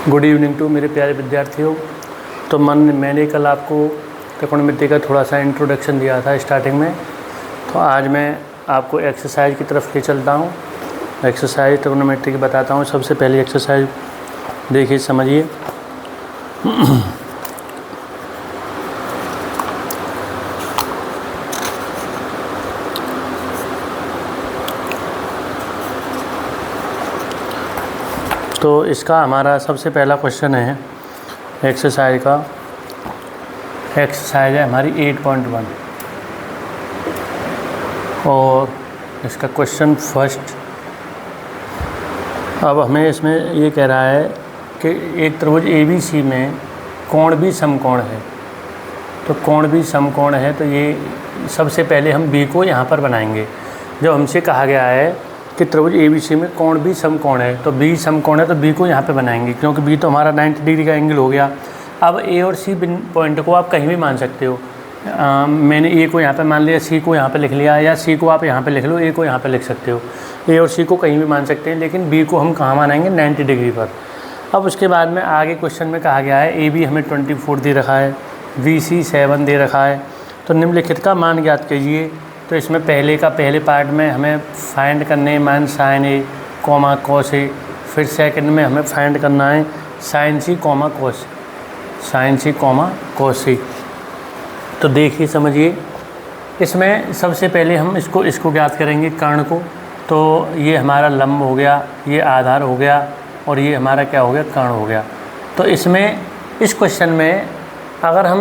Good evening to मेरे प्यारे विद्यार्थियों। तो मैंने कल आपको त्रिकोणमिति का थोड़ा सा इंट्रोडक्शन दिया था स्टार्टिंग में। तो आज मैं आपको एक्सरसाइज की तरफ ले चलता हूँ। एक्सरसाइज त्रिकोणमिति की बताता हूँ। सबसे पहली एक्सरसाइज देखिए, समझिए। तो इसका हमारा सबसे पहला क्वेश्चन है एक्सरसाइज का। एक्सरसाइज है हमारी 8.1 और इसका क्वेश्चन फर्स्ट। अब हमें इसमें ये कह रहा है कि एक त्रिभुज ABC में कोण भी समकोण है। तो कोण भी समकोण है, तो ये सबसे पहले हम B को यहाँ पर बनाएंगे। जब हमसे कहा गया है कि त्रिभुज ABC में कोण भी समकोण है, तो B समकोण है, तो B को यहाँ पे बनाएंगे, क्योंकि B तो हमारा 90 डिग्री का एंगल हो गया। अब A और C पॉइंट को आप कहीं भी मान सकते हो। मैंने A को यहाँ पे मान लिया, C को यहाँ पे लिख लिया, या C को आप यहाँ पे लिख लो, A को यहाँ पे लिख सकते हो। A और C को कहीं भी मान सकते हैं, लेकिन B को हम कहाँ मानेंगे? 90 डिग्री पर। अब उसके बाद में आगे क्वेश्चन में कहा गया है AB हमें 24 दे रखा है, BC 7 दे रखा है। तो निम्नलिखित का मान ज्ञात कीजिए। तो इसमें पहले पार्ट में हमें फाइंड करने हैं मान sin A, cos A। फिर सेकंड में हमें फाइंड करना है sin C, cos C। तो देखिए, समझिए। इसमें सबसे पहले हम इसको ज्ञात करेंगे, कर्ण को। तो ये हमारा लंब हो गया, ये आधार हो गया, और ये हमारा क्या हो गया? कर्ण हो गया। तो इसमें इस क्वेश्चन में अगर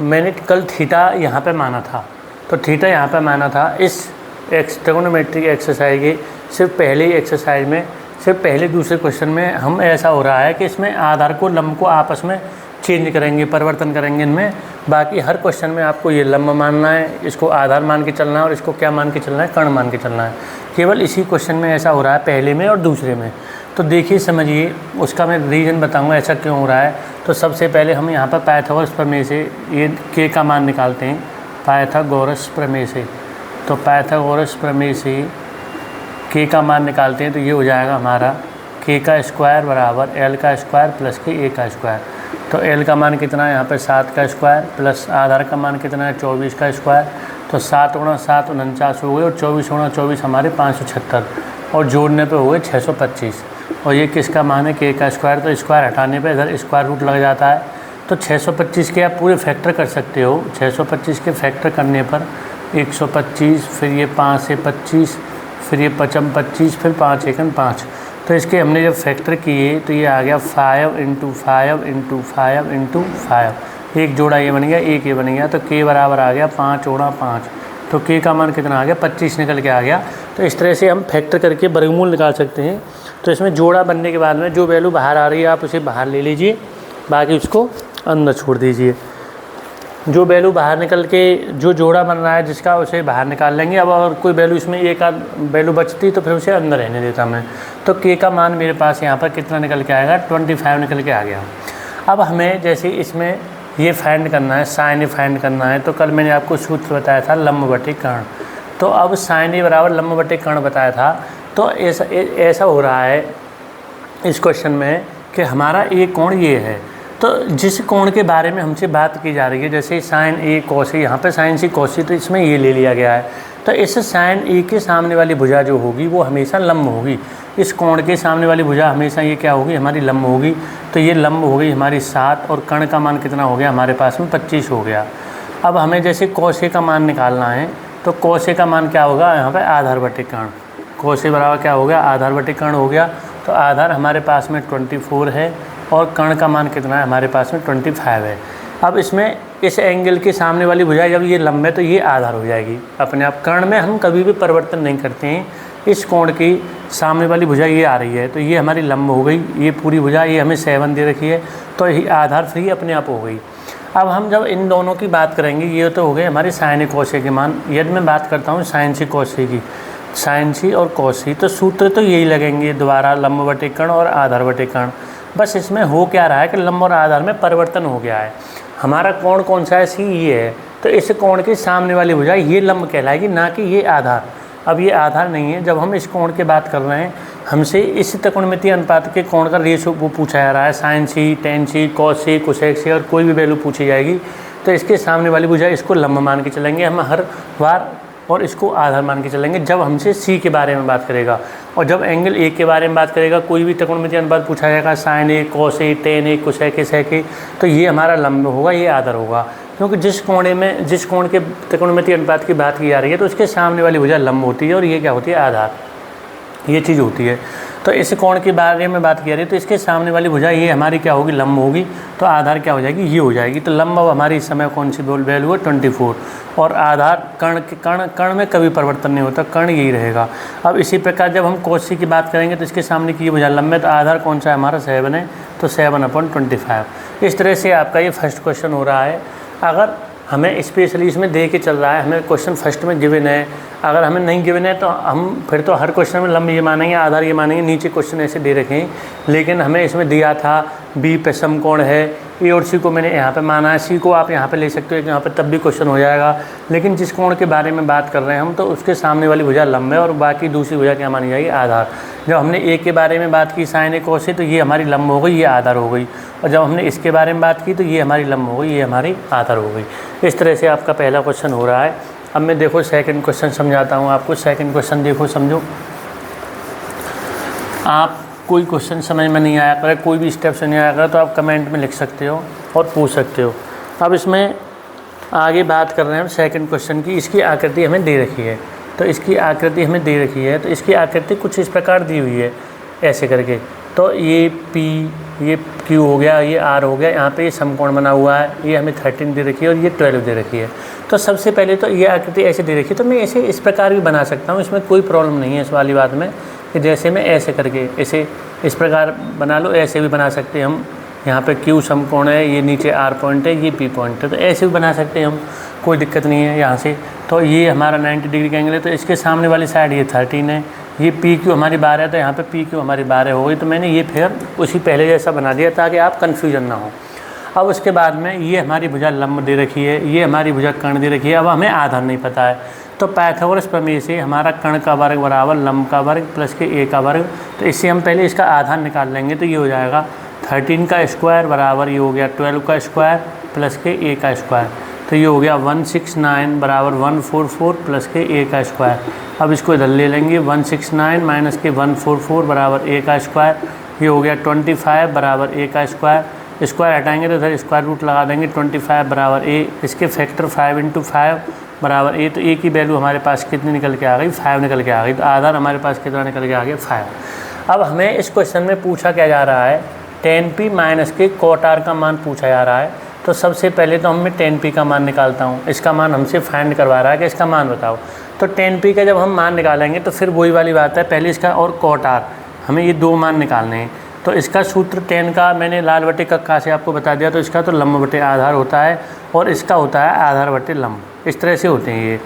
मैंने कल थीटा यहाँ पे माना था, तो थीटा यहाँ पे माना था इस त्रिकोणमिति एक्सरसाइज के सिर्फ पहले एक्सरसाइज में, सिर्फ पहले दूसरे क्वेश्चन में हम ऐसा हो रहा है कि इसमें आधार को लंब को आपस में चेंज करेंगे, परिवर्तन करेंगे इनमें। बाकी हर क्वेश्चन में आपको ये लंब मानना है, इसको आधार मान के चलना है, और इसको क्या मान के चलना है? कर्ण मान के चलना है। केवल इसी क्वेश्चन में ऐसा हो रहा है, पहले में और दूसरे में। तो देखिए, समझिए, उसका मैं रीज़न बताऊँगा ऐसा क्यों हो रहा है। तो सबसे पहले हम यहाँ पर पाइथागोरस प्रमेय से ये k का मान निकालते हैं, पाइथागोरस प्रमेय से। तो पाइथागोरस प्रमेय से k का मान निकालते हैं, तो ये हो जाएगा हमारा k का स्क्वायर बराबर l का स्क्वायर प्लस के a का स्क्वायर। तो l का मान कितना है यहाँ पे? 7 का स्क्वायर, प्लस आधार का मान कितना है? 24 का स्क्वायर। तो 7 गुणा 7 49 हो गए, और 24 गुणा 24 हमारे 576, और जोड़ने पे हो गए 625। और ये किसका मान है? k का स्क्वायर। तो स्क्वायर हटाने पे इधर स्क्वायर रूट लग जाता है। तो 625 के आप पूरे फैक्टर कर सकते हो। 625 के फैक्टर करने पर 125, फिर ये 5 से 25, फिर ये 55 25, फिर 5 एकन 5। तो इसके हमने जब फैक्टर किए तो ये आ गया 5 × 5 × 5 × 5। एक जोड़ा ये बन गया, एक ये बन गया। तो k बराबर आ गया 5 गुणा 5। तो k का मान कितना आ गया? 25 निकल के आ गया। तो इस तरह से हम फैक्टर करके वर्गमूल निकाल सकते हैं। तो इसमें जोड़ा बनने के बाद में जो वैल्यू बाहर आ रही है आप उसे बाहर ले लीजिए, बाकी उसको अंदर छोड़ दीजिए। जो वैल्यू बाहर निकल के जो जोड़ा बन रहा है जिसका, उसे बाहर निकाल लेंगे। अब अगर कोई वैल्यू इसमें एक आध वैल्यू बचती तो फिर उसे अंदर रहने देता मैं। तो k का मान मेरे पास यहाँ पर कितना निकल के आएगा? 25 निकल के आ गया। अब हमें जैसे इसमें ये फाइंड करना है, sin A फाइंड करना है। तो कल मैंने आपको सूत्र बताया था लंब बटे कर्ण। तो अब sin A बराबर लंब बटे कर्ण बताया था। तो ऐसा हो रहा है इस क्वेश्चन में कि हमारा एक कोण ये है। तो जिस कोण के बारे में हमसे बात की जा रही है, जैसे sin A cos A, यहाँ पे sin C cos C, तो इसमें ये ले लिया गया है। तो इस sin A के सामने वाली भुजा जो होगी वो हमेशा लंब होगी। इस कोण के सामने वाली भुजा हमेशा ये क्या होगी? हमारी लंब होगी। तो ये लंब हो गई हमारी 7, और कर्ण का मान कितना हो गया हमारे पास में? 25 हो गया। अब हमें जैसे cos A का मान निकालना है, तो cos A का मान क्या होगा? यहाँ पर आधार बटे कर्ण। cos A बराबर क्या हो गया? आधार बटे कर्ण हो गया। तो आधार हमारे पास में 24 है, और कर्ण का मान कितना है हमारे पास में? 25 है। अब इसमें इस एंगल के सामने वाली भुजा जब ये लंब है तो ये आधार हो जाएगी अपने आप। कर्ण में हम कभी भी परिवर्तन नहीं करते हैं। इस कोण की सामने वाली भुजा ये आ रही है, तो ये हमारी लंब हो गई। ये पूरी भुजा ये हमें 7 दे रखी है, तो ये आधार फ्री अपने आप हो गई। अब हम जब इन दोनों की बात करेंगे, ये तो हो गए हमारे sin A cos A के मान। यदि मैं बात करता हूँ sin C cos A की, sin C और cos C, तो सूत्र तो यही लगेंगे दोबारा, लंब बटे कर्ण और आधार बटे कर्ण। बस इसमें हो क्या रहा है कि लंब और आधार में परिवर्तन हो गया है। हमारा कोण कौन सा है? C ये है। तो इस कोण के सामने वाली भुजा ये लंब कहलाएगी, ना कि ये आधार। अब ये आधार नहीं है। जब हम इस कोण की बात कर रहे हैं हमसे इस त्रिकोणमितीय अनुपात के कोण का रेशो वो पूछा जा रहा है, साइन सी, टेन सी, कॉस सी, कोसेक सी और कोई भी वैल्यू पूछी जाएगी तो इसके सामने वाली भुजा इसको लंब मान के चलेंगे हम हर बार, और इसको आधार मान के चलेंगे जब हमसे सी के बारे में बात करेगा। और जब एंगल ए के बारे में बात करेगा, कोई भी त्रिकोणमितीय अनुपात पूछा जाएगा, sine A, cos A, tan A, cosec A, sec A, तो ये हमारा लंब होगा, ये आधार होगा। क्योंकि जिस कोण के त्रिकोणमितीय अनुपात की बात की जा रही है तो उसके सामने वाली भुजा लंब होती है और ये क्या होती है, आधार, ये चीज़ होती है। तो इस कोण के बारे में बात की जा रही है तो इसके सामने वाली भुजा ये हमारी क्या होगी, लंब होगी, तो आधार क्या हो जाएगी, ये हो जाएगी। तो लंब अब हमारी इस समय कौन सी वैल्यू है, 24, और आधार कर्ण में कभी परिवर्तन नहीं होता, कर्ण यही रहेगा। अब इसी प्रकार जब हम कोस सी की बात करेंगे तो इसके सामने की ये भुजा लंब है, तो आधार कौन सा है हमारा, 7 है, तो 7/25। इस तरह से आपका ये फर्स्ट क्वेश्चन हो रहा है। अगर हमें स्पेशली इसमें दे के चल रहा है, हमें क्वेश्चन फर्स्ट में गिवन है, अगर हमें नहीं गिवन है तो हम फिर तो हर क्वेश्चन में लंब ये मानेंगे, आधार ये मानेंगे, नीचे क्वेश्चन ऐसे दे रखे हैं। लेकिन हमें इसमें दिया था बी पे समकोण है, ए और सी को मैंने यहाँ पे माना है, सी को आप यहाँ पे ले सकते हो यहाँ पे, तब भी क्वेश्चन हो जाएगा। लेकिन जिस कोण के बारे में बात कर रहे हैं हम, तो उसके सामने वाली भुजा लंब है और बाकी दूसरी भुजा क्या मानी जाएगी, आधार। जब हमने ए के बारे में बात की, साइन ए कॉस ए, तो ये हमारी लंब हो गई, ये आधार हो गई। और जब हमने इसके बारे में बात की तो ये हमारी लंब हो गई, ये हमारी आधार हो गई। इस तरह से आपका पहला क्वेश्चन हो रहा है। अब मैं देखो सेकंड क्वेश्चन समझाता हूँ आपको। सेकंड क्वेश्चन देखो, समझो। आप कोई क्वेश्चन समझ में नहीं आया करे, कोई भी स्टेप से नहीं आया करे, तो आप कमेंट में लिख सकते हो और पूछ सकते हो। अब इसमें आगे बात कर रहे हैं सेकंड क्वेश्चन की। इसकी आकृति हमें दे रखी है, तो इसकी आकृति हमें दे रखी है, तो इसकी आकृति कुछ इस प्रकार दी हुई है, ऐसे करके। तो ये P, ये Q हो गया, ये R हो गया, यहाँ पे ये समकोण बना हुआ है, ये हमें 13 दे रखी है और ये 12 दे रखी है। तो सबसे पहले तो ये आकृति ऐसे दे रखी है, तो मैं ऐसे इस प्रकार भी बना सकता हूँ, इसमें कोई प्रॉब्लम नहीं है इस वाली बात में, कि जैसे मैं ऐसे करके ऐसे इस प्रकार बना लो, ऐसे भी बना सकते हैं हम। यहाँ पे Q समकोण है, ये नीचे R पॉइंट है, ये P पॉइंट है, तो ऐसे भी बना सकते हैं हम, कोई दिक्कत नहीं है यहाँ से। तो ये हमारा 90 डिग्री का एंगल है, तो इसके सामने वाली साइड ये 13 है, ये PQ हमारी 12 है, तो यहाँ पे PQ हमारी 12 हो गई। तो मैंने ये फिर उसी पहले जैसा बना दिया ताकि आप कन्फ्यूजन ना हो। अब उसके बाद में ये हमारी भुजा लंब दे रखी है, ये हमारी भुजा कर्ण दे रखी है। अब हमें आधार नहीं पता है, तो पाइथागोरस प्रमेय से हमारा कर्ण का वर्ग बराबर लंब का वर्ग प्लस के ए का वर्ग, तो इससे हम पहले इसका आधार निकाल लेंगे। तो ये हो जाएगा 13 का स्क्वायर बराबर ये हो गया 12 का स्क्वायर प्लस के ए का स्क्वायर, तो ये हो गया 169 बराबर 144 प्लस के ए का स्क्वायर। अब इसको इधर ले लेंगे, 169 माइनस के 144 बराबर ए का स्क्वायर, ये हो गया 25 बराबर ए का स्क्वायर। स्क्वायर हटाएंगे तो इधर स्क्वायर रूट लगा देंगे, 25 बराबर ए, इसके फैक्टर 5 × 5 बराबर ए, तो ए की वैल्यू हमारे पास कितनी निकल के आ गई, 5 निकल के आ गई। तो आधार हमारे पास कितना निकल के आ गया, 5। अब हमें इस क्वेश्चन में पूछा क्या जा रहा है, tan p माइनस के cot r का मान पूछा जा रहा है। तो सबसे पहले तो मैं tan p का मान निकालता हूँ, इसका मान हमसे फाइंड करवा रहा है कि इसका मान बताओ। तो tan p का जब हम मान निकालेंगे तो फिर वही वाली बात है, पहले इसका और cot r, हमें ये दो मान निकालने हैं। तो इसका सूत्र tan का मैंने लाल बटे कक्का से आपको बता दिया, तो इसका तो लंब बटे आधार होता है और इसका होता है आधार बटे लंब, इस तरह से होते हैं ये।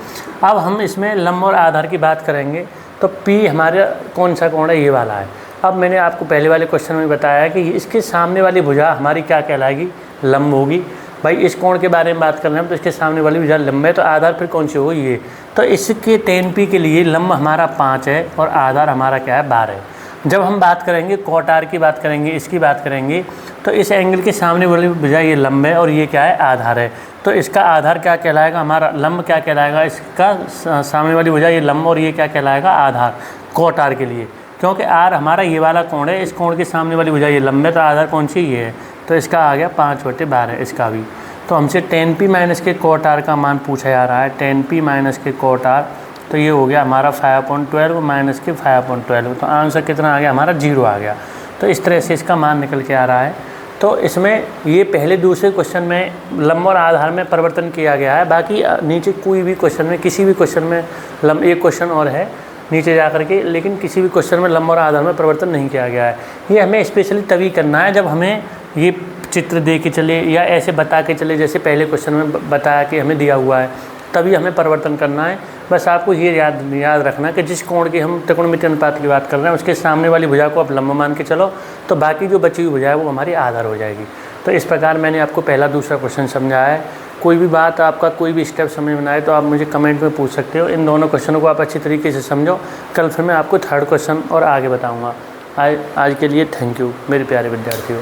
अब हम इसमें लंब और आधार की बात करेंगे तो P हमारे कौन सा कोण है, ये वाला है। अब मैंने आपको पहले वाले क्वेश्चन में बताया कि इसके सामने वाली भुजा हमारी क्या कहलाएगी, लंब होगी। भाई इस कोण के बारे में बात कर रहे हैं तो इसके सामने वाली भुजा लंब है, तो आधार फिर कौन सी होगी, ये। तो इसके tan p के लिए लंब हमारा 5 है और आधार हमारा क्या है, 12 है। जब हम बात करेंगे cot r की बात करेंगे, इसकी बात करेंगे, तो इस एंगल के सामने वाली भुजा ये लंब है और ये क्या है, आधार है। तो इसका आधार क्या कहलाएगा, हमारा लंब क्या कहलाएगा, इसका सामने वाली भुजा ये लंब और ये क्या कहलाएगा, आधार cot r के लिए। क्योंकि r हमारा ये वाला कोण है, इस कोण के सामने वाली भुजा ये लंब है, तो आधार कौन सी, ये है। तो इसका आ गया 5/12 इसका भी। तो हमसे tan p माइनस के cot r का मान पूछा जा रहा है, tan p माइनस के cot r, तो ये हो गया हमारा 5/12 माइनस के 5/12, तो आंसर कितना आ गया हमारा, 0 आ गया। तो इस तरह से इसका मान निकल के आ रहा है। तो इसमें ये पहले दूसरे क्वेश्चन में लंब और आधार में परिवर्तन किया गया है, बाकी नीचे कोई भी क्वेश्चन में, किसी भी क्वेश्चन में लंब, एक क्वेश्चन और है नीचे जा कर के, लेकिन किसी भी क्वेश्चन में लंब और आधार में परिवर्तन नहीं किया गया है। ये हमें स्पेशली तभी करना है जब हमें ये चित्र दे के चले या ऐसे बता के चले, जैसे पहले क्वेश्चन में बताया कि हमें दिया हुआ है, तभी हमें परिवर्तन करना है। बस आपको ये याद रखना कि जिस कोण की हम त्रिकोणमितीय अनुपात की बात कर रहे हैं उसके सामने वाली भुजा को आप लंब मान के चलो, तो बाकी जो बची हुई भुजा है वो हमारी आधार हो जाएगी। तो इस प्रकार मैंने आपको पहला दूसरा क्वेश्चन समझाया है। कोई भी बात, आपका कोई भी स्टेप समझ में ना आए तो आप मुझे कमेंट में पूछ सकते हो। इन दोनों क्वेश्चनों को आप अच्छी तरीके से समझो। कल फिर मैं आपको थर्ड क्वेश्चन और आगे बताऊँगा। आज के लिए थैंक यू मेरे प्यारे विद्यार्थियों।